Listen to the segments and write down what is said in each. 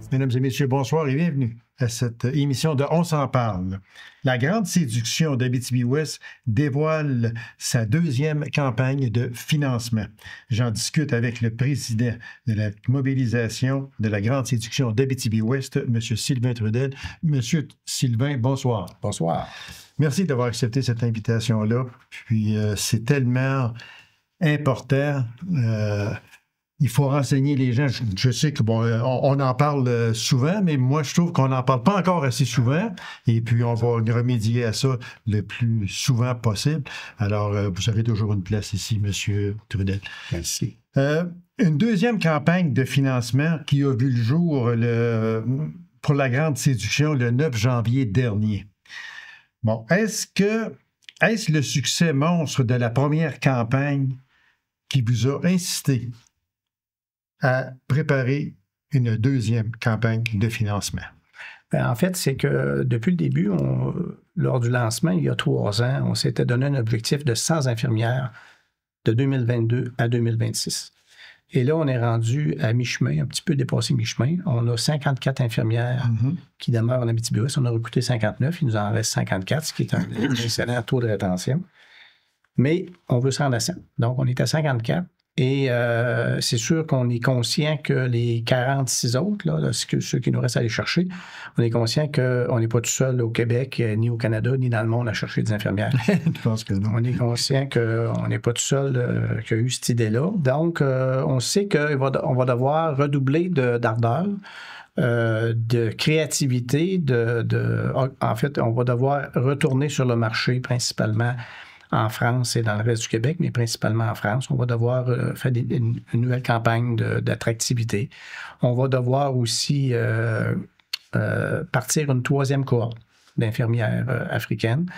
Mesdames et messieurs, bonsoir et bienvenue à cette émission de On s'en parle. La grande séduction d'Abitibi-Ouest dévoile sa deuxième campagne de financement. J'en discute avec le président de la mobilisation de la grande séduction d'Abitibi-Ouest, M. Sylvain Trudel. Monsieur Sylvain, bonsoir. Bonsoir. Merci d'avoir accepté cette invitation-là. Puis c'est tellement important. Il faut renseigner les gens. Je sais que on en parle souvent, mais moi, je trouve qu'on n'en parle pas encore assez souvent. Et puis, on va remédier à ça le plus souvent possible. Alors, vous avez toujours une place ici, M. Trudel. Merci. Une deuxième campagne de financement qui a vu le jour pour la grande séduction le 9 janvier dernier. Bon, est-ce le succès monstre de la première campagne qui vous a incité à préparer une deuxième campagne de financement? En fait, c'est que depuis le début, lors du lancement, il y a 3 ans, on s'était donné un objectif de 100 infirmières de 2022 à 2026. Et là, on est rendu à mi-chemin, un petit peu dépassé mi-chemin. On a 54 infirmières qui demeurent en Abitibi-Ouest. On a recruté 59, il nous en reste 54, ce qui est un excellent taux de rétention. Mais on veut se rendre à 100. Donc, on est à 54. Et c'est sûr qu'on est conscient que les 46 autres, là, ceux qui nous restent à aller chercher, on est conscient qu'on n'est pas tout seul au Québec, ni au Canada, ni dans le monde à chercher des infirmières. Je pense que non. On est conscient qu'on n'est pas tout seul qui a eu cette idée-là. Donc, on sait qu'on va devoir redoubler d'ardeur, de créativité, en fait, on va devoir retourner sur le marché principalement en France et dans le reste du Québec, mais principalement en France. On va devoir faire une nouvelle campagne d'attractivité. On va devoir aussi partir une 3e cohorte d'infirmières africaines.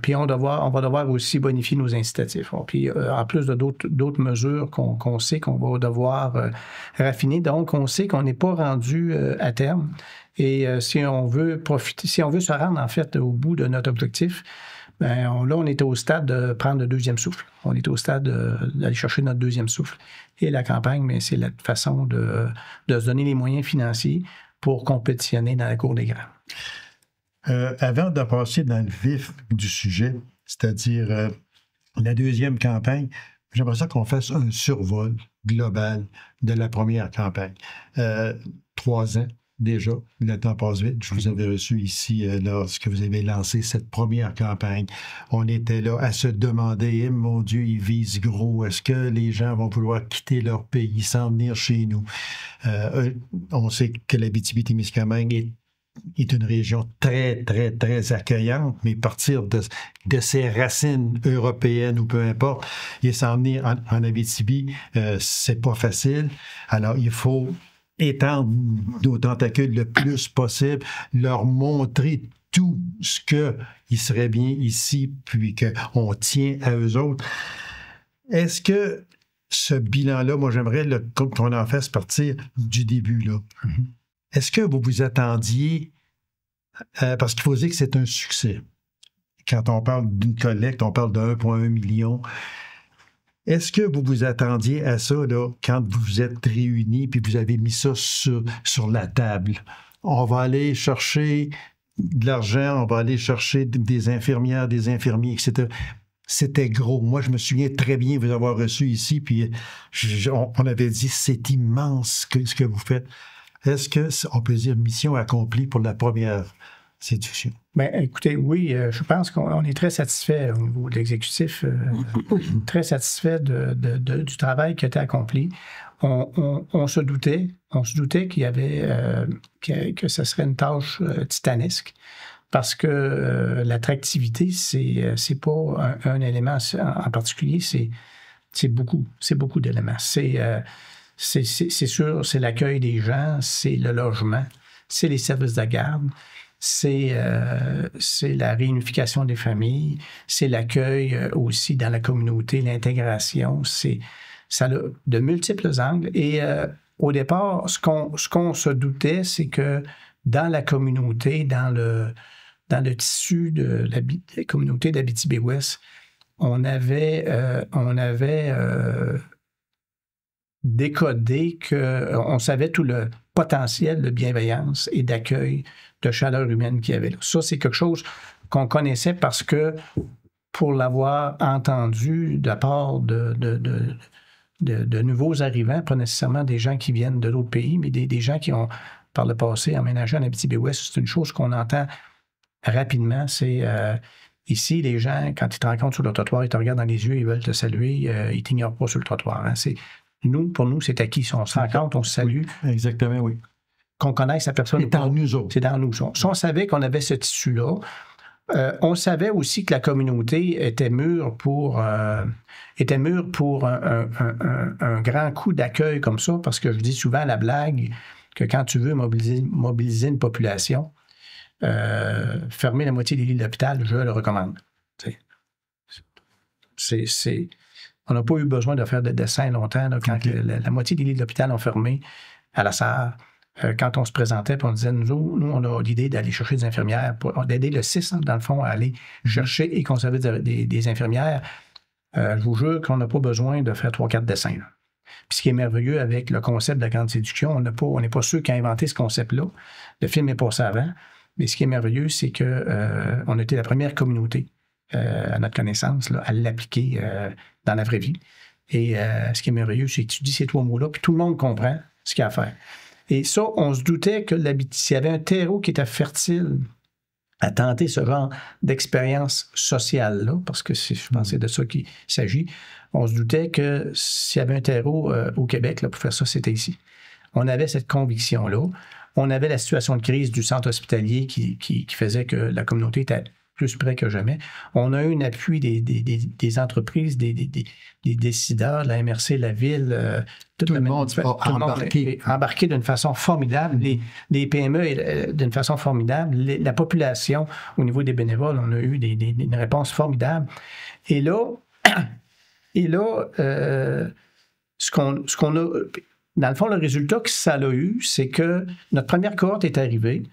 Puis on va devoir aussi bonifier nos incitatifs. Puis en plus de d'autres mesures qu'on sait qu'on va devoir raffiner. Donc, on sait qu'on n'est pas rendu à terme. Et si on veut se rendre en fait au bout de notre objectif, là, on était au stade de prendre le 2e souffle. On était au stade d'aller chercher notre 2e souffle. Et la campagne, mais c'est la façon de se donner les moyens financiers pour compétitionner dans la cour des grands. Avant de passer dans le vif du sujet, c'est-à-dire la deuxième campagne, j'aimerais ça qu'on fasse un survol global de la première campagne. 3 ans. Déjà, le temps passe vite. Je vous avais reçu ici lorsque vous avez lancé cette première campagne. On était là à se demander, mon Dieu, ils visent gros. Est-ce que les gens vont vouloir quitter leur pays, s'en venir chez nous? On sait que l'Abitibi-Témiscamingue est une région très, très, très accueillante, mais partir de ses racines européennes ou peu importe, et s'en venir en Abitibi, c'est pas facile. Alors, il faut étendre nos tentacules le plus possible, leur montrer tout ce qu'il serait bien ici, puis qu'on tient à eux autres. Est-ce que ce bilan-là, moi j'aimerais qu'on en fasse partir du début, là. Est-ce que vous vous attendiez, parce qu'il faut dire que c'est un succès. Quand on parle d'une collecte, on parle de 1,1 million. Est-ce que vous vous attendiez à ça là, quand vous vous êtes réunis puis vous avez mis ça sur la table? On va aller chercher de l'argent, on va aller chercher des infirmières, des infirmiers, etc. C'était gros. Moi, je me souviens très bien vous avoir reçu ici, puis on avait dit c'est immense ce que vous faites. Est-ce qu'on peut dire mission accomplie pour la première séduction? Bien, écoutez, oui, je pense qu'on est très satisfait au niveau de l'exécutif, très satisfait du travail qui a été accompli. On se doutait qu'il y avait que ce serait une tâche titanesque parce que l'attractivité, c'est pas un élément en particulier, c'est beaucoup d'éléments. C'est sûr, c'est l'accueil des gens, c'est le logement, c'est les services de garde. C'est la réunification des familles, c'est l'accueil aussi dans la communauté, l'intégration, ça a de multiples angles. Et au départ, ce qu'on se doutait, c'est que dans la communauté, dans le tissu de la communauté d'Abitibi-Ouest, on avait décodé on savait tout potentiel de bienveillance et d'accueil, de chaleur humaine qu'il y avait là. Ça, c'est quelque chose qu'on connaissait parce que, pour l'avoir entendu de la part de nouveaux arrivants, pas nécessairement des gens qui viennent de d'autres pays, mais des gens qui ont, par le passé, emménagé en Abitibi-Ouest, c'est une chose qu'on entend rapidement. C'est ici, les gens, quand ils te rencontrent sur le trottoir, ils te regardent dans les yeux, ils veulent te saluer, ils ne t'ignorent pas sur le trottoir. Hein. Pour nous, c'est acquis. Si on se rencontre, on se salue. Oui, exactement, oui. Qu'on connaisse la personne. C'est dans nous autres. C'est dans nous. Si on savait qu'on avait ce tissu-là, on savait aussi que la communauté était mûre pour un grand coup d'accueil comme ça, parce que je dis souvent à la blague que quand tu veux mobiliser une population, fermer la moitié des lits d'hôpital, je le recommande. On n'a pas eu besoin de faire de dessin longtemps. Là, quand la moitié des lits d'hôpital ont fermé à la Sarre, quand on se présentait, puis on disait, nous, on a l'idée d'aller chercher des infirmières, d'aider le CIS, dans le fond, à aller chercher et conserver des infirmières. Je vous jure qu'on n'a pas besoin de faire 3-4 dessins. Là. Puis ce qui est merveilleux avec le concept de la grande séduction, on n'est pas ceux qui ont inventé ce concept-là. Le film est passé avant. Mais ce qui est merveilleux, c'est qu'on a été la première communauté, à notre connaissance, là, à l'appliquer dans la vraie vie. Et ce qui est merveilleux, c'est que tu dis ces 3 mots-là, puis tout le monde comprend ce qu'il y a à faire. Et ça, on se doutait que s'il y avait un terreau qui était fertile à tenter ce genre d'expérience sociale-là, parce que je pense que c'est de ça qu'il s'agit, on se doutait que s'il y avait un terreau au Québec là, pour faire ça, c'était ici. On avait cette conviction-là. On avait la situation de crise du centre hospitalier qui faisait que la communauté était plus près que jamais. On a eu un appui des entreprises, des décideurs, de la MRC, la ville. Tout le monde a embarqué d'une façon formidable. Les PME d'une façon formidable. La population, au niveau des bénévoles, on a eu une réponse formidable. Et là, ce qu'on a... Dans le fond, le résultat que ça a eu, c'est que notre première cohorte est arrivée.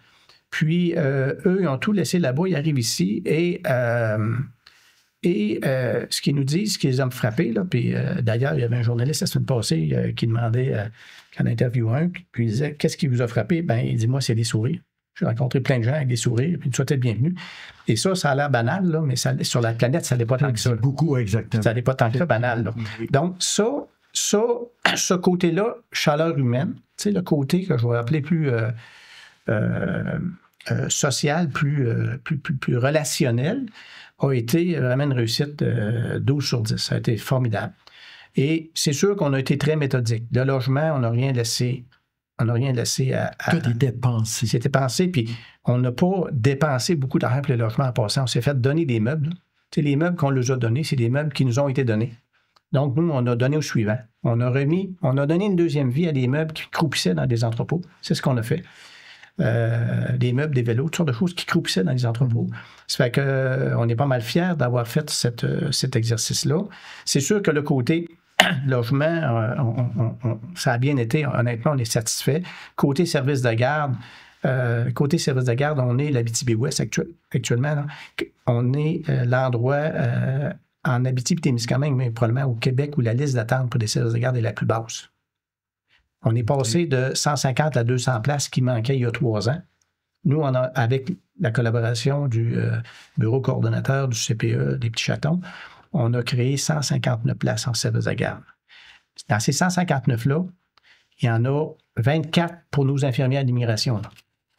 Puis, eux, ils ont tout laissé là-bas, ils arrivent ici et ce qu'ils nous disent, ce qui les a frappés, là, puis d'ailleurs, il y avait un journaliste la semaine passée qui demandait, quand on interviewait un, puis il disait, qu'est-ce qui vous a frappé? Ben, il dit, moi, c'est des sourires. J'ai rencontré plein de gens avec des sourires, puis ils souhaitaient le bienvenu. Et ça a l'air banal, là, mais sur la planète, ça n'est pas tant que ça. Beaucoup, exactement. Ça n'est pas tant que ça, banal. Là. Donc, ce côté-là, chaleur humaine, tu sais, le côté que je vais appeler plus social, plus relationnel, a été vraiment une réussite 12 sur 10. Ça a été formidable. Et c'est sûr qu'on a été très méthodique. Le logement, on n'a rien laissé à... Tout était pensé. C'était pensé, puis on n'a pas dépensé beaucoup d'argent pour le logement en passant. On s'est fait donner des meubles. Tu sais, les meubles qu'on nous a donnés, c'est des meubles qui nous ont été donnés. Donc, nous, on a donné au suivant. On a donné une deuxième vie à des meubles qui croupissaient dans des entrepôts. C'est ce qu'on a fait. Des meubles, des vélos, toutes sortes de choses qui croupissaient dans les entrepôts. Ça fait qu'on est pas mal fiers d'avoir fait cet exercice-là. C'est sûr que le côté logement, ça a bien été. Honnêtement, on est satisfait. Côté service de garde, on est l'Abitibi-Ouest actuellement. Là. On est l'endroit... en Abitibi-Témiscamingue, mais probablement au Québec où la liste d'attente pour des services de garde est la plus basse. On est passé de 150 à 200 places qui manquaient il y a 3 ans. Nous, on a, avec la collaboration du bureau coordonnateur du CPE des Petits Chatons, on a créé 159 places en service de garde. Dans ces 159-là, il y en a 24 pour nos infirmières d'immigration. Là.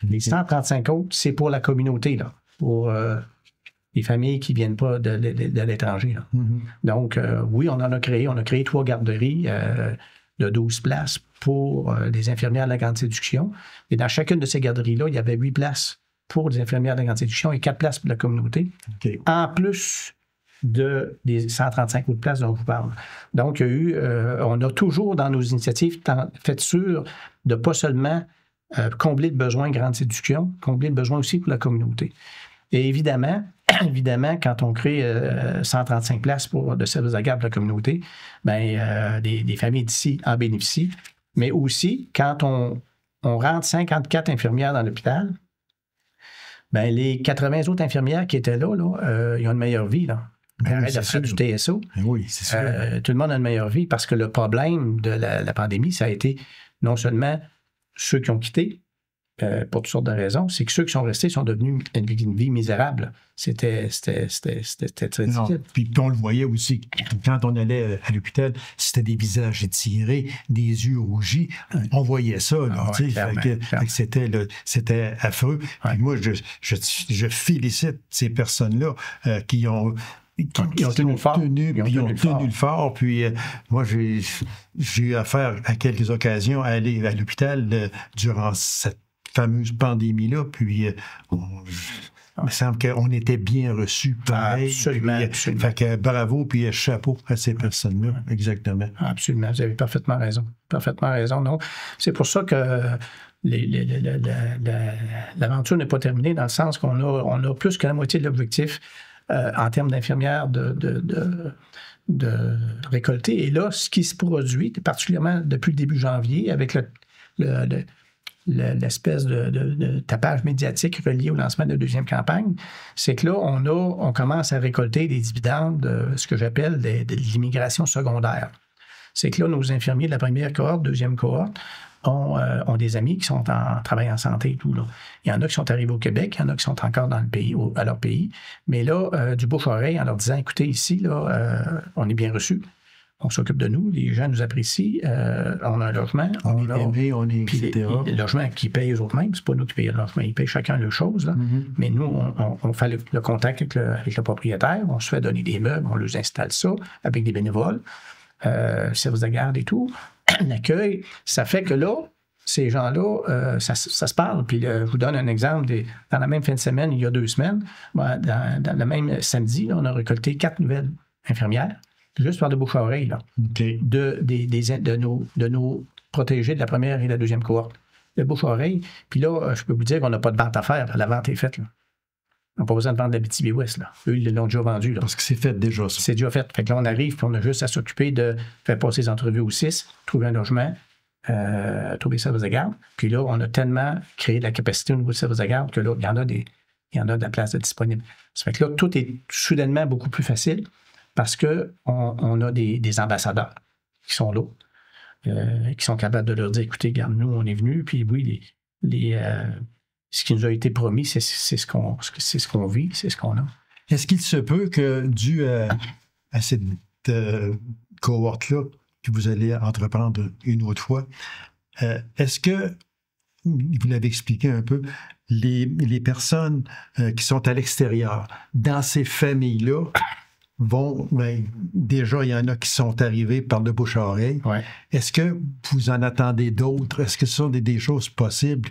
Les 135 autres, c'est pour la communauté, là, pour les familles qui ne viennent pas de l'étranger. Mm-hmm. Donc, oui, on a créé 3 garderies de 12 places pour les infirmières de la grande séduction. Et dans chacune de ces garderies-là, il y avait 8 places pour les infirmières de la grande séduction et 4 places pour la communauté, okay. En plus des 135 autres places dont je vous parle. Donc, il y a eu, on a toujours dans nos initiatives fait sûr de pas seulement combler le besoin de grande séduction, combler le besoin aussi pour la communauté. Et évidemment, quand on crée 135 places de services de garde pour la communauté, bien, des familles d'ici en bénéficient. Mais aussi, quand on rentre 54 infirmières dans l'hôpital, bien, les 80 autres infirmières qui étaient là, ils ont une meilleure vie. Là. Arrête de faire du TSO. Oui, c'est sûr. Tout le monde a une meilleure vie parce que le problème de la pandémie, ça a été non seulement ceux qui ont quitté, pour toutes sortes de raisons, c'est que ceux qui sont restés sont devenus une vie misérable. C'était très Non. difficile. Puis on le voyait aussi, quand on allait à l'hôpital, c'était des visages étirés, des yeux rougis. On voyait ça. Là, Ah ouais, clairement. fait que c'était affreux. Ouais. Puis moi, je félicite ces personnes-là qui ont tenu le fort. Ils ont tenu le fort. Puis moi, j'ai eu affaire à quelques occasions à aller à l'hôpital durant cette fameuse pandémie-là. Puis il me semble qu'on était bien reçus. Pareil. Absolument, Puis, absolument. Fait que bravo, puis chapeau à ces personnes-là. Exactement. Absolument, vous avez parfaitement raison. Parfaitement raison. Non, c'est pour ça que l'aventure n'est pas terminée, dans le sens qu'on a plus que la moitié de l'objectif en termes d'infirmières de récolter. Et là, ce qui se produit, particulièrement depuis le début janvier, avec l'espèce de tapage médiatique relié au lancement de la deuxième campagne, c'est que là, on commence à récolter des dividendes de ce que j'appelle de l'immigration secondaire. C'est que là, nos infirmiers de la première cohorte, deuxième cohorte, ont des amis qui sont en travail en santé et tout. Là. Il y en a qui sont arrivés au Québec, il y en a qui sont encore dans le pays, à leur pays. Mais là, du bouche-oreille, en leur disant, écoutez, ici, là, on est bien reçus. On s'occupe de nous, les gens nous apprécient, on a un logement. On est aimé, on est, etc. Le logement qu'ils payent eux autres mêmes, c'est pas nous qui payons le logement, ils payent chacun leur chose. Là. Mm-hmm. Mais nous, on fait le contact avec le propriétaire, on se fait donner des meubles, on leur installe ça avec des bénévoles, service de garde et tout. L'accueil, ça fait que là, ces gens-là, ça se parle. Puis je vous donne un exemple. Dans la même fin de semaine, il y a 2 semaines, dans le même samedi, là, on a récolté 4 nouvelles infirmières. Juste par de bouche à oreille, là, Okay. de nos protégés de la première et de la deuxième cohorte. De bouche à oreille. Puis là, je peux vous dire qu'on n'a pas de vente à faire. Là. La vente est faite. Là. On n'a pas besoin de vendre l'Abitibi-Ouest. Là. Eux, ils l'ont déjà vendu. Là. Parce que c'est fait déjà, ça. C'est déjà fait. Fait que là, on arrive, puis on a juste à s'occuper de faire passer les entrevues au 6, trouver un logement, trouver des services de garde. Puis là, on a tellement créé de la capacité au niveau du service de garde que là, il y en a de la place disponible. Ça fait que là, tout est soudainement beaucoup plus facile. Parce qu'on a des ambassadeurs qui sont là, qui sont capables de leur dire, écoutez, regarde, nous, on est venus, puis oui, ce qui nous a été promis, c'est ce qu'on vit, c'est ce qu'on a. Est-ce qu'il se peut que, dû à cette cohorte-là que vous allez entreprendre une autre fois, est-ce que, vous l'avez expliqué un peu, les personnes qui sont à l'extérieur, dans ces familles-là, déjà, il y en a qui sont arrivés par le bouche à oreille. Ouais. Est-ce que vous en attendez d'autres? Est-ce que ce sont des choses possibles?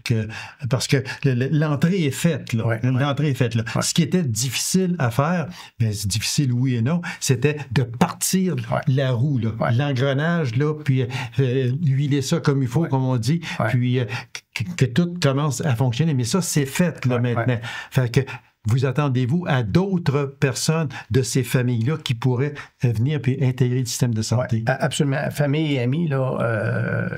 Parce que l'entrée est faite. Là. Ouais, l'entrée est faite. Là. Ouais. Ce qui était difficile à faire, mais c'est difficile oui et non, c'était de partir la roue, là, l'engrenage, là, puis huiler ça comme il faut, comme on dit, puis que tout commence à fonctionner. Mais ça, c'est fait là, maintenant. Fait que vous attendez-vous à d'autres personnes de ces familles-là qui pourraient venir et intégrer le système de santé? Ouais, absolument. Famille et amis, là,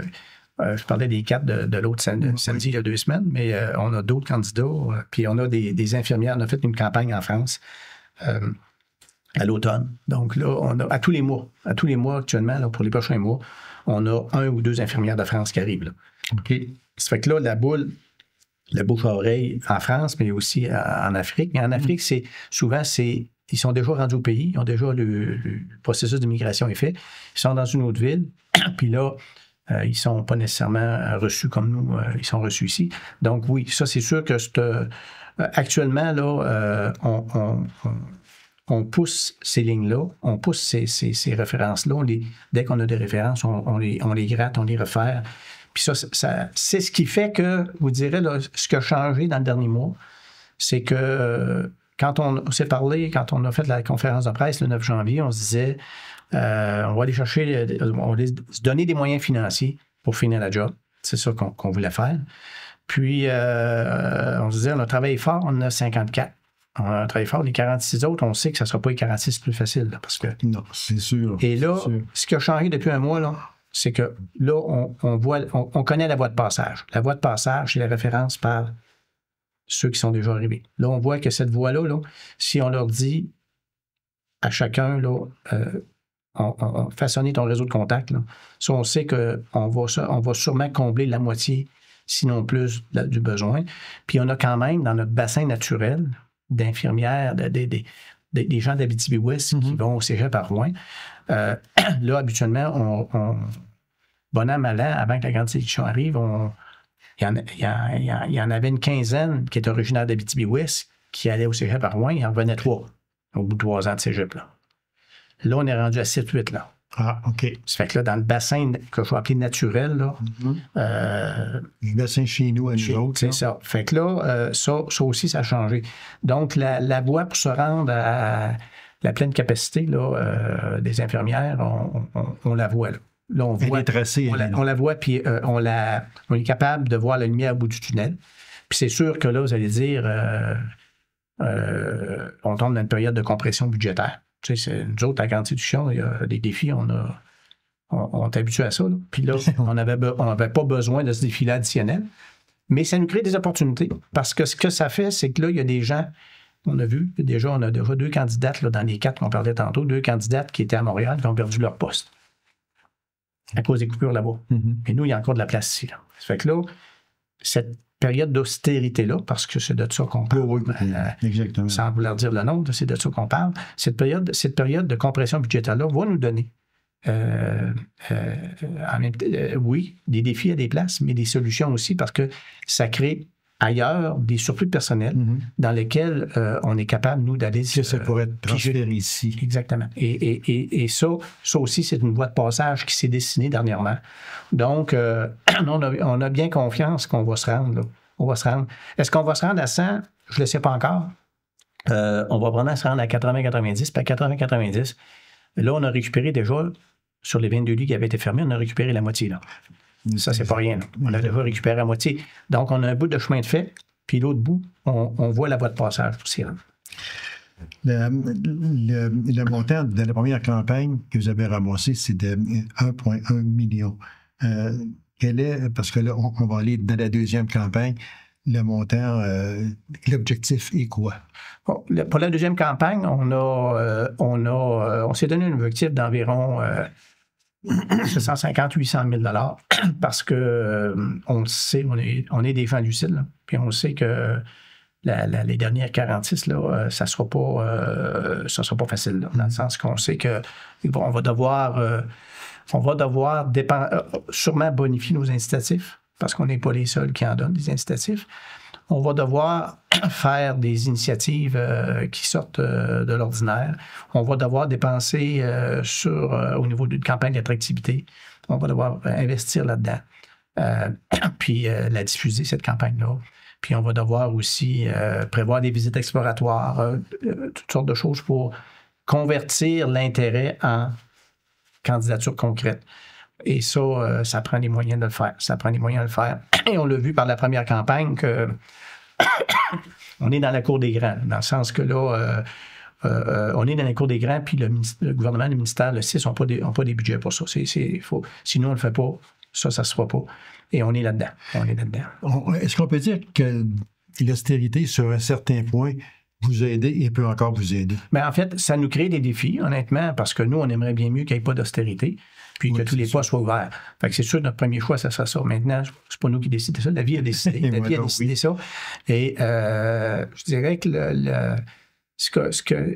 je parlais des 4 de l'autre samedi, il y a 2 semaines, mais on a d'autres candidats, puis on a des infirmières. On a fait une campagne en France à l'automne. Donc là, on a à tous les mois actuellement, là, pour les prochains mois, on a 1 ou 2 infirmières de France qui arrivent. Là. OK. Ça fait que là, la bouche à oreille en France, mais aussi en Afrique. Mais en Afrique, ils sont déjà rendus au pays, ils ont déjà le processus de migration est fait. Ils sont dans une autre ville, puis là, ils ne sont pas nécessairement reçus comme nous, ils sont reçus ici. Donc oui, ça, c'est sûr que actuellement, là, on pousse ces lignes-là, on pousse ces références-là. Dès qu'on a des références, on les gratte, on les refait. Puis ça, c'est ce qui fait que, vous direz, là, ce qui a changé dans le dernier mois, c'est que quand on s'est parlé, quand on a fait la conférence de presse le 9 janvier, on se disait, on va aller chercher, on va se donner des moyens financiers pour finir la job. C'est ça qu'on voulait faire. Puis, on se disait, on a travaillé fort, on en a 54. On a travaillé fort. Les 46 autres, on sait que ça ne sera pas les 46 plus facile. Là, parce que... Non, c'est sûr. Et là, ce qui a changé depuis un mois, là, c'est que là, on connaît la voie de passage. La voie de passage, c'est la référence par ceux qui sont déjà arrivés. Là, on voit que cette voie-là, là, si on leur dit à chacun, là, façonner ton réseau de contacts, là, ça, on sait qu'on va sûrement combler la moitié sinon plus du besoin. Puis on a quand même dans notre bassin naturel d'infirmières, des gens d'Abitibi-Ouest qui vont au cégep à Rouen. Là, habituellement, bon an, mal an, avant que la grande sélection arrive, il y en avait une quinzaine qui étaient originaires d'Abitibi-Ouest qui allaient au cégep à Rouen. Il en revenait 3 au bout de 3 ans de cégep. Là, on est rendu à 7-8 là. Ah, OK. Ça fait que là, dans le bassin que je vais appeler naturel, là, le bassin chez nous, à nous autres. C'est ça. Fait que là, ça aussi, ça a changé. Donc, la voie pour se rendre à la pleine capacité là, des infirmières, on la voit là. Là, on voit, elle est tracée. On la voit, puis on est capable de voir la lumière au bout du tunnel. Puis c'est sûr que là, vous allez dire, on tombe dans une période de compression budgétaire. Tu sais, nous autres, à Grande Séduction, il y a des défis, on est habitué à ça. Là. Puis là, on n'avait pas besoin de ce défi-là additionnel. Mais ça nous crée des opportunités. Parce que ce que ça fait, c'est que là, il y a des gens, on a vu, on a déjà 2 candidates là, dans les 4 qu'on parlait tantôt, 2 candidates qui étaient à Montréal qui ont perdu leur poste à cause des coupures là-bas. Mais nous, il y a encore de la place ici. Là. Ça fait que là, cette période d'austérité-là, parce que c'est de ça qu'on parle. Oui, exactement. Sans vouloir dire le nom, c'est de ça qu'on parle. Cette période de compression budgétaire-là va nous donner, oui, des défis à des places, mais des solutions aussi, parce que ça crée ailleurs des surplus de personnel dans lesquels on est capable, nous, d'aller... ça pourrait être transféré ici. Exactement. Et ça aussi, c'est une voie de passage qui s'est dessinée dernièrement. Donc, on a bien confiance qu'on va se rendre. Là. On va se rendre. Est-ce qu'on va se rendre à 100? Je ne le sais pas encore. On va probablement se rendre à 80-90. Puis à 80-90, là, on a récupéré déjà, sur les 22 lits qui avaient été fermés, on a récupéré la moitié. Là. Ça, c'est pas rien. Là. On a déjà récupéré la moitié. Donc, on a un bout de chemin de fait, puis l'autre bout, on voit la voie de passage pour s'y rendre. Le montant de la première campagne que vous avez ramassé, c'est de 1,1 million. Quel est, parce que là, on va aller dans la deuxième campagne, le montant, l'objectif est quoi? Bon, pour la deuxième campagne, on s'est donné un objectif d'environ 750-800 000 $ parce que on le sait, on est des gens lucides, là, puis on sait que les dernières 46, là, ça sera pas facile, là, dans le sens qu'on sait que on va devoir sûrement bonifier nos incitatifs, parce qu'on n'est pas les seuls qui en donnent des incitatifs. On va devoir faire des initiatives qui sortent de l'ordinaire. On va devoir dépenser au niveau d'une campagne d'attractivité. On va devoir investir là-dedans. Puis la diffuser, cette campagne-là. Puis on va devoir aussi prévoir des visites exploratoires, toutes sortes de choses pour convertir l'intérêt en candidature concrète. Et ça, ça prend les moyens de le faire. Ça prend les moyens de le faire. Et on l'a vu par la première campagne que on est dans la cour des grands, dans le sens que là, on est dans la cour des grands, puis le gouvernement, le ministère, le CIS n'ont pas des budgets pour ça. Sinon, on ne le fait pas. Ça ne se fera pas. Et on est là-dedans. Est-ce qu'on peut dire que l'austérité, sur un certain point, vous a aidé et peut encore vous aider? Bien, en fait, ça nous crée des défis, honnêtement, parce que nous, on aimerait bien mieux qu'il n'y ait pas d'austérité, puis que tous les postes soient ouverts. Fait que c'est sûr, notre premier choix, ça sera ça. Maintenant, c'est pas nous qui décidons ça. La vie a décidé. Ça. Et je dirais que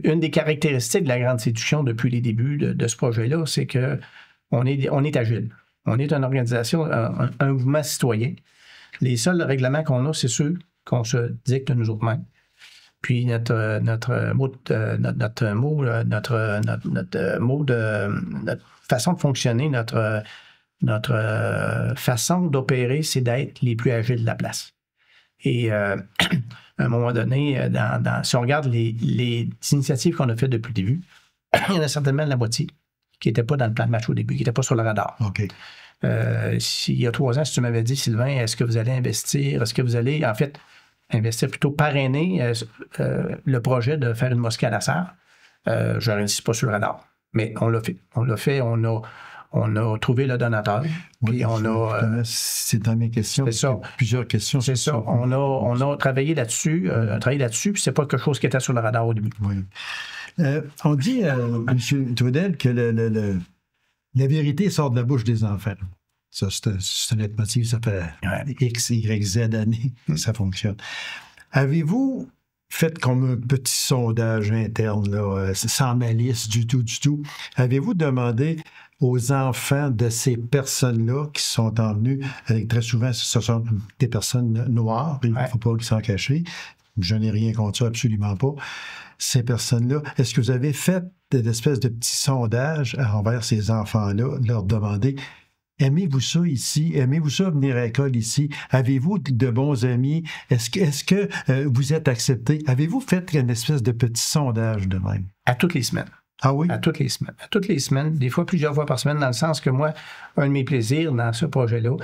une des caractéristiques de la grande séduction depuis les débuts de ce projet-là, c'est qu'on est agile. On est une organisation, un mouvement citoyen. Les seuls règlements qu'on a, c'est ceux qu'on se dicte nous autres-mêmes. Puis notre façon de fonctionner, notre façon d'opérer, c'est d'être les plus agiles de la place. Et à un moment donné, si on regarde les initiatives qu'on a faites depuis le début, il y en a certainement la moitié qui n'étaient pas dans le plan de match au début, qui n'étaient pas sur le radar. OK. Il y a 3 ans, si tu m'avais dit, Sylvain, est-ce que vous allez investir? Est-ce que vous allez, en fait, investir plutôt parrainer le projet de faire une mosquée à la Sarre? J'aurais dit, c'est pas sur le radar. Mais on l'a fait. On a trouvé le donateur. Oui, c'est dans mes questions. C'est ça. Plusieurs questions. C'est ça. On a travaillé là-dessus. Puis c'est pas quelque chose qui était sur le radar au début. Oui. On dit, M. Trudel, que la vérité sort de la bouche des enfants. Ça, c'est un leitmotiv, ça fait X, Y, Z années que ça fonctionne. Avez-vous fait comme un petit sondage interne, là, sans malice du tout? Avez-vous demandé aux enfants de ces personnes-là qui sont en venue, très souvent, ce sont des personnes noires, il ne faut pas qu'ils s'en cachent. Je n'ai rien contre ça, absolument pas. Ces personnes-là, est-ce que vous avez fait des espèces de petits sondages envers ces enfants-là, leur demander: aimez-vous ça ici? Aimez-vous ça venir à l'école ici? Avez-vous de bons amis? Est-ce que vous êtes accepté? Avez-vous fait une espèce de petit sondage de même? À toutes les semaines. Ah oui? À toutes les semaines. À toutes les semaines, des fois plusieurs fois par semaine, dans le sens que moi, un de mes plaisirs dans ce projet-là,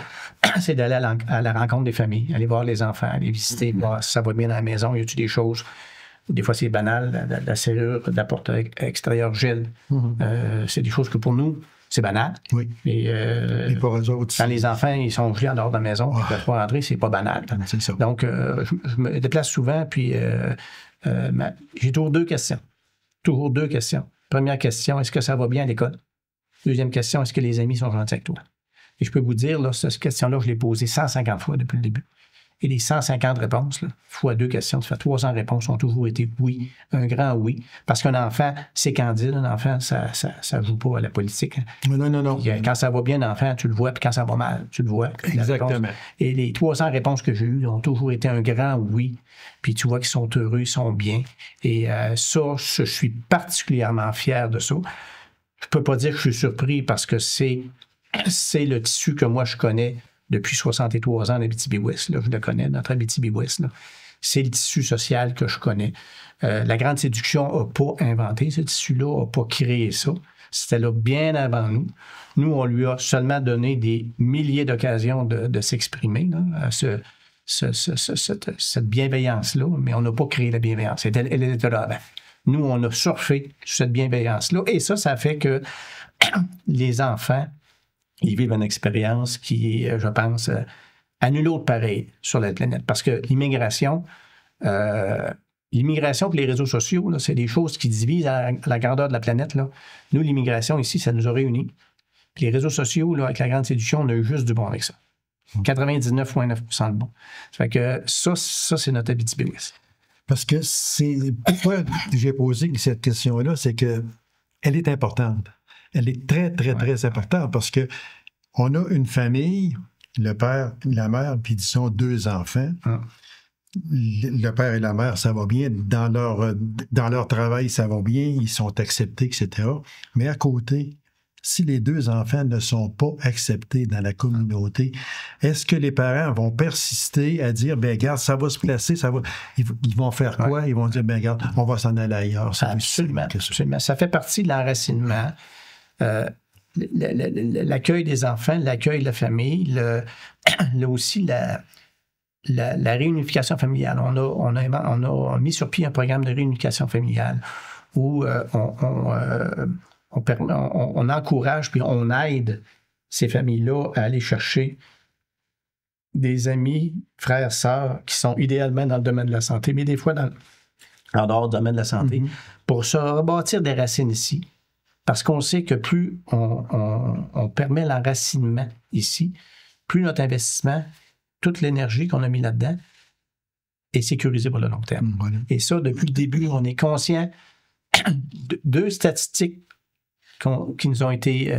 c'est d'aller à la rencontre des familles, aller voir les enfants, aller visiter, voir si ça va bien dans la maison, y a-t-il des choses. Des fois, c'est banal, la serrure de la porte extérieure gèle. C'est des choses que pour nous, c'est banal. Oui. Et pour eux autres, quand les enfants ils sont gelés en dehors de la maison, ils ne peuvent pas rentrer, c'est pas banal. C'est ça. Donc, je me déplace souvent, puis j'ai toujours deux questions. Toujours deux questions. Première question, est-ce que ça va bien à l'école? Deuxième question, est-ce que les amis sont gentils avec toi? Et je peux vous dire, là, cette question-là, je l'ai posée 150 fois depuis le début. Et les 150 réponses, là, fois deux questions, ça fait 300 réponses, ont toujours été oui, un grand oui. Parce qu'un enfant, c'est candide, un enfant, ça joue pas à la politique. Non. Quand ça va bien, l'enfant, tu le vois, puis quand ça va mal, tu le vois. Exactement. Et les 300 réponses que j'ai eues ont toujours été un grand oui. Puis tu vois qu'ils sont heureux, ils sont bien. Et ça, je suis particulièrement fier de ça. Je peux pas dire que je suis surpris parce que c'est le tissu que moi je connais depuis 63 ans d'Abitibi-Ouest. Je le connais, notre Abitibi-Ouest. C'est le tissu social que je connais. La grande séduction n'a pas inventé ce tissu-là, n'a pas créé ça. C'était là bien avant nous. Nous, on lui a seulement donné des milliers d'occasions de s'exprimer, cette bienveillance-là, mais on n'a pas créé la bienveillance. Elle était là avant. Nous, on a surfé sur cette bienveillance-là. Et ça fait que les enfants, ils vivent une expérience qui est, je pense, à nul autre pareil sur la planète. Parce que l'immigration et les réseaux sociaux, là, c'est des choses qui divisent à la grandeur de la planète. Là. Nous, l'immigration ici, ça nous a réunis. Puis les réseaux sociaux, là, avec la grande séduction, on a eu juste du bon avec ça. 99,9% de bon. Ça fait que ça c'est notre Abitibi-Ouest. Parce que pourquoi j'ai posé cette question-là, c'est que elle est importante. Elle est très, très, très importante parce que on a une famille, le père, la mère, puis disons 2 enfants. Le père et la mère, ça va bien. Dans leur travail, ça va bien. Ils sont acceptés, etc. Mais à côté, si les 2 enfants ne sont pas acceptés dans la communauté, est-ce que les parents vont persister à dire, ben regarde, ça va se placer, ils vont faire quoi? Ouais. Ils vont dire, ben regarde, on va s'en aller ailleurs. Absolument. Ça fait partie de l'enracinement. L'accueil des enfants, l'accueil de la famille, aussi la réunification familiale. On a mis sur pied un programme de réunification familiale où on encourage puis on aide ces familles-là à aller chercher des amis, frères, sœurs qui sont idéalement dans le domaine de la santé, mais des fois en dehors du domaine de la santé, pour se rebâtir des racines ici. Parce qu'on sait que plus on permet l'enracinement ici, plus notre investissement, toute l'énergie qu'on a mis là-dedans est sécurisée pour le long terme. Voilà. Et ça, depuis le début, on est conscient de 2 statistiques qui nous ont été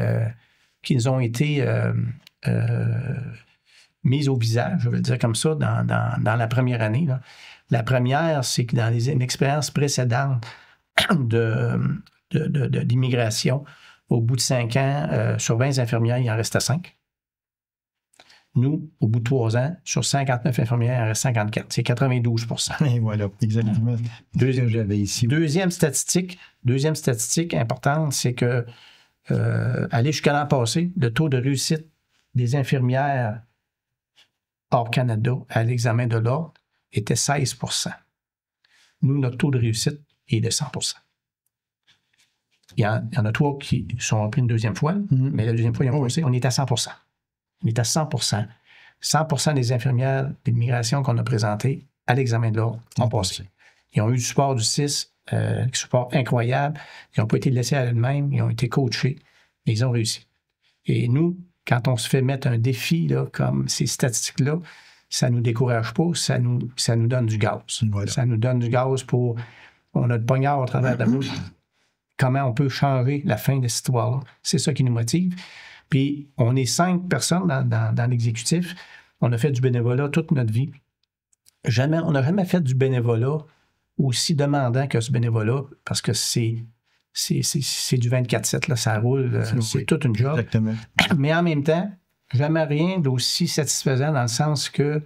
mises au visage, je vais le dire comme ça, dans la première année. Là. La première, c'est que dans une expérience précédente d'immigration, au bout de 5 ans, sur 20 infirmières, il en restait 5. Nous, au bout de 3 ans, sur 59 infirmières, il en reste 54. C'est 92%. Et voilà, exactement. Deuxième statistique importante, c'est que aller jusqu'à l'an passé, le taux de réussite des infirmières hors Canada à l'examen de l'ordre était 16%. Nous, notre taux de réussite est de 100%. Il y en a 3 qui sont remplis une deuxième fois, mais la deuxième fois, ils ont passé, on est à 100%. On est à 100%. 100% des infirmières d'immigration qu'on a présentées à l'examen de l'ordre ont passé. Ils ont eu du support du CIS, support incroyable. Ils n'ont pas été laissés à eux-mêmes, ils ont été coachés et ils ont réussi. Et nous, quand on se fait mettre un défi là, comme ces statistiques-là, ça ne nous décourage pas, ça nous donne du gaz. Voilà. Ça nous donne du gaz pour... On a le poignard au travers de la bouche. Comment on peut changer la fin de cette histoire-là? C'est ça qui nous motive. Puis, on est 5 personnes dans l'exécutif. On a fait du bénévolat toute notre vie. On n'a jamais fait du bénévolat aussi demandant que ce bénévolat, parce que c'est du 24/7, là, ça roule, c'est toute une job. Exactement. Mais en même temps, jamais rien d'aussi satisfaisant dans le sens que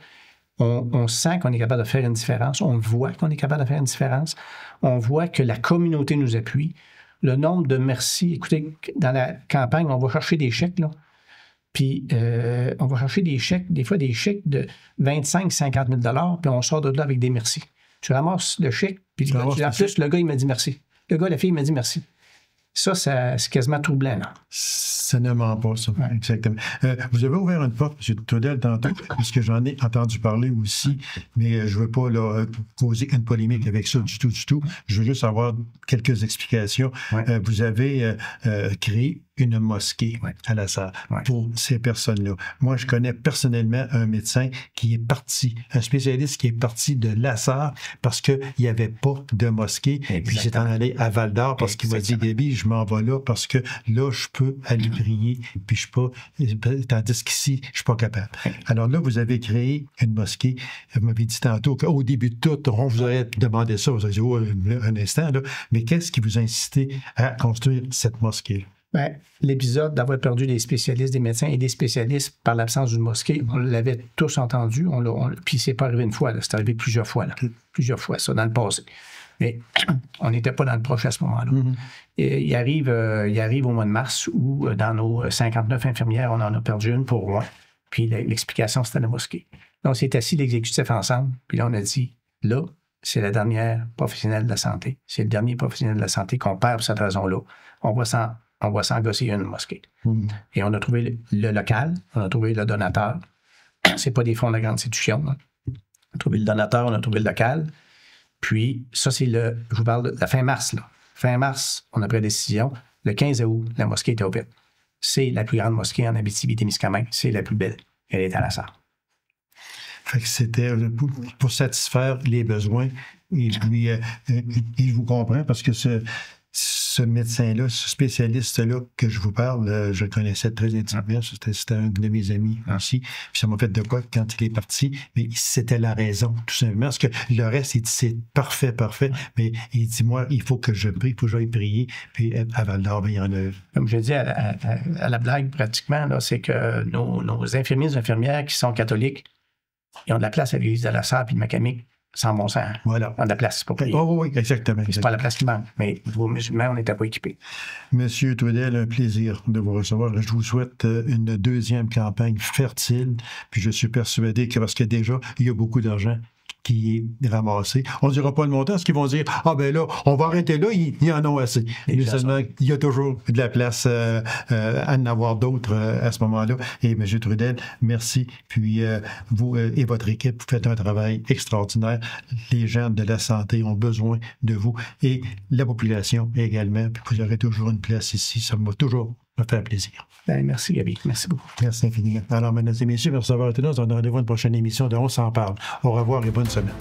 on sent qu'on est capable de faire une différence, on voit qu'on est capable de faire une différence, on voit que la communauté nous appuie. Le nombre de merci, écoutez, dans la campagne, on va chercher des chèques, là. Puis, on va chercher des chèques, des fois des chèques de 25-50 000 $, puis on sort de là avec des merci. Tu ramasses le chèque, puis en plus, le gars, il m'a dit merci. Le gars, la fille, il m'a dit merci. Ça, c'est quasiment troublant, là. Ça ne ment pas, ça. Ouais. Exactement. Vous avez ouvert une porte, M. Trudel, tantôt, parce que j'en ai entendu parler aussi, mais je ne veux pas là, causer une polémique avec ça du tout. Je veux juste avoir quelques explications. Ouais. Vous avez créé une mosquée à la Sarre pour ces personnes-là. Moi, je connais personnellement un médecin qui est parti, un spécialiste qui est parti de la Sarre parce qu'il n'y avait pas de mosquée. Exactement. Puis il s'est en allé à Val-d'Or parce qu'il m'a dit, Gaby, je m'en vais là parce que là, je peux aller prier, puis je peux pas, tandis qu'ici, je suis pas capable. Alors là, vous avez créé une mosquée. Vous m'avez dit tantôt qu'au début de tout, on vous aurait demandé ça, vous avez dit, oh, un instant, là. Mais qu'est-ce qui vous a incité à construire cette mosquée? Bien, l'épisode d'avoir perdu des spécialistes, des médecins et des spécialistes par l'absence d'une mosquée, on l'avait tous entendu, puis c'est pas arrivé une fois, c'est arrivé plusieurs fois, plusieurs fois, ça, dans le passé. Mais on n'était pas dans le proche à ce moment-là. Mm-hmm. Et il arrive au mois de mars où, dans nos 59 infirmières, on en a perdu une pour moi. Puis l'explication, c'était la mosquée. Donc, on s'est assis l'exécutif ensemble, puis là, on a dit, là, c'est la dernière professionnelle de la santé. C'est le dernier professionnel de la santé qu'on perd pour cette raison-là. On va s'engosser une mosquée. Mm. Et on a trouvé le local, on a trouvé le donateur. C'est pas des fonds de la grande institution. Là. On a trouvé le donateur, on a trouvé le local. Puis, ça, je vous parle de la fin mars. Là. Fin mars, on a pris la décision. Le 15 août, la mosquée était ouverte. C'est la plus grande mosquée en Abitibi-Témiscamingue. C'est la plus belle. Elle est à la Sarre. Fait que c'était pour satisfaire les besoins. Et puis, il vous comprend parce que ce médecin-là, ce spécialiste-là que je vous parle, je le connaissais très intimement. C'était un de mes amis aussi. Puis ça m'a fait de quoi quand il est parti. Mais c'était la raison, tout simplement. Parce que le reste, il dit, c'est parfait. Mais il dit, moi, il faut que je prie, il faut que j'aille prier. Puis à Val-d'Or, il y en a... Comme je dis à la blague, pratiquement, là, c'est que nos infirmiers et infirmières qui sont catholiques, ils ont de la place à l'église de la Sarre puis de Macamic. Sans bon sens. Voilà. On a de la place pour prier. Oh, oui, exactement. C'est pas la place qui manque, mais vos musulmans, on n'était pas équipés. Monsieur Trudel, un plaisir de vous recevoir. Je vous souhaite une deuxième campagne fertile, puis je suis persuadé que, parce que déjà, il y a beaucoup d'argent qui est ramassé. On ne dira pas le montant, parce qu'ils vont dire, ah ben là, on va arrêter là, il y en a assez. Mais seulement, il y a toujours de la place à en avoir d'autres à ce moment-là. Et M. Trudel, merci. Puis vous et votre équipe, vous faites un travail extraordinaire. Les gens de la santé ont besoin de vous et la population également. Puis vous aurez toujours une place ici. Ça m'a toujours fait plaisir. Ben, merci, Gaby. Merci beaucoup. Merci infiniment. Alors, mesdames et messieurs, merci d'avoir été là. On a rendez-vous à une prochaine émission de On s'en parle. Au revoir et bonne semaine.